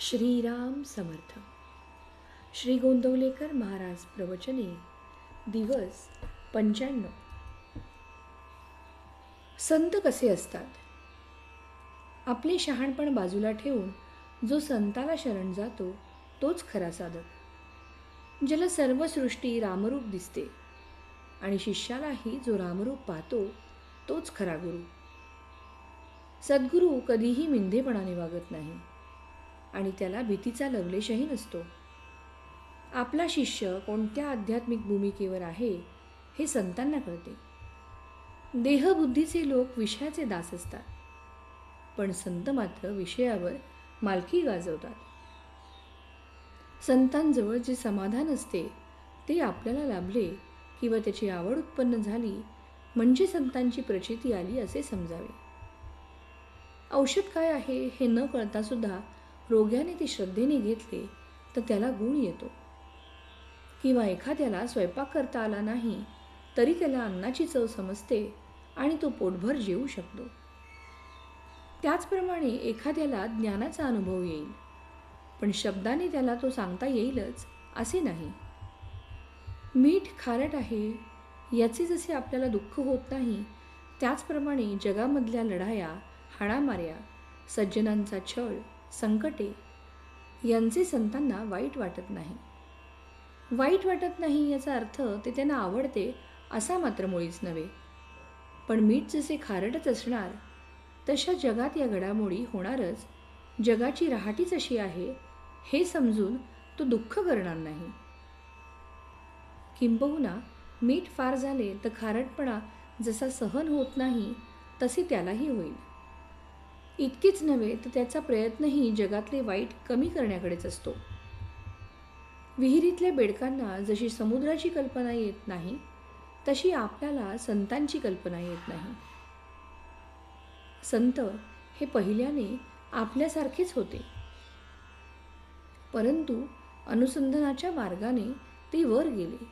श्रीराम समर्थ. श्री गोंदवलेकर महाराज प्रवचने. दिवस 95. संत कसे असतात? आपले शहाणपण बाजूला ठेवून जो संताला शरण जातो तोच खरा साधक. ज्याला सर्व सृष्टी रामरूप दिसते आणि शिष्यालाही जो रामरूप पाहतो तोच खरा गुरु. सद्गुरू कधीही मिंधेपणाने वागत नाही आणि त्याला भीतीचा लवलेशही नसतो. आपला शिष्य कोणत्या आध्यात्मिक भूमिकेवर आहे हे संतांना कळते. देहबुद्धीचे लोक विषयाचे दास असतात, पण संत मात्र विषयावर मालकी गाजवतात. संतांजवळ जे समाधान असते ते आपल्याला लाभले किंवा त्याची आवड उत्पन्न झाली म्हणजे संतांची प्रचिती आली असे समजावे. औषध काय आहे हे न कळता सुद्धा रोग्याने ते श्रद्धेने घेतले तर त्याला गुण येतो. किंवा एखाद्याला स्वयंपाक करता आला नाही तरी त्याला अन्नाची चव समजते आणि तो पोटभर जेवू शकतो. त्याचप्रमाणे एखाद्याला ज्ञानाचा अनुभव येईल, पण शब्दाने त्याला तो सांगता येईलच असे नाही. मीठ खारट आहे याचे जसे आपल्याला दुःख होत नाही, त्याचप्रमाणे जगामधल्या लढाया, हाणामाऱ्या, सज्जनांचा छळ, संकटे यांचे संतांना वाईट वाटत नाही. वाईट वाटत नाही याचा अर्थ ते त्यांना आवडते असा मात्र मुळीच नव्हे. पण मीठ जसे खारटच असणार तशा जगात या घडामोडी होणारच. जगाची राहाटीच अशी आहे हे समजून तो दुःख करणार नाही. किंबहुना मीठ फार झाले तर खारटपणा जसा सहन होत नाही तसे त्यालाही होईल. इतकेच नव्हे तर त्याचा प्रयत्नही जगातले वाईट कमी करण्याकडेच असतो. विहिरीतल्या बेडकांना जशी समुद्राची कल्पना येत नाही तशी आपल्याला संतांची कल्पना येत नाही. संत हे पहिल्याने आपल्यासारखेच होते, परंतु अनुसंधानाच्या मार्गाने ते वर गेले.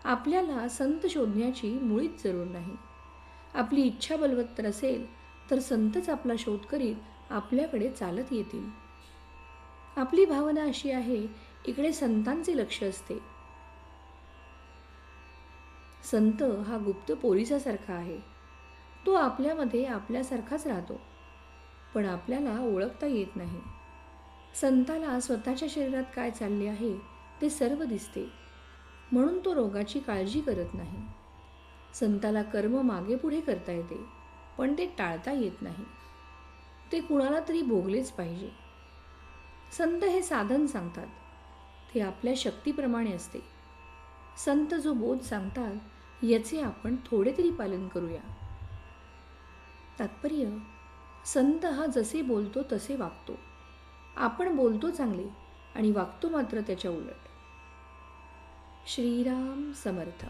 आपल्याला संत शोधण्याची मुळीच जरूर नाही. आपली इच्छा बलवत्तर असेल तर संतच आपला शोध करीत आपल्याकडे चालत येतील. आपली भावना अशी आहे, इकडे संतांचे लक्ष असते. संत हा गुप्त पोलिसासारखा आहे. तो आपल्यामध्ये आपल्यासारखाच राहतो, पण आपल्याला ओळखता येत नाही. संताला स्वतःच्या शरीरात काय चालले आहे ते सर्व दिसते, म्हणून तो रोगाची काळजी करत नाही. संताला कर्म मागे पुढे करता येते, पण ते टाळता येत नाही. ते कुणाला तरी भोगलेच पाहिजे. संत हे साधन सांगतात, ते आपल्या शक्तीप्रमाणे असते. संत जो बोध सांगतात याचे आपण थोडे तरी पालन करूया. तात्पर्य, संत हा जसे बोलतो तसे वागतो. आपण बोलतो चांगले आणि वागतो मात्र त्याच्या उलट. श्रीराम समर्थ.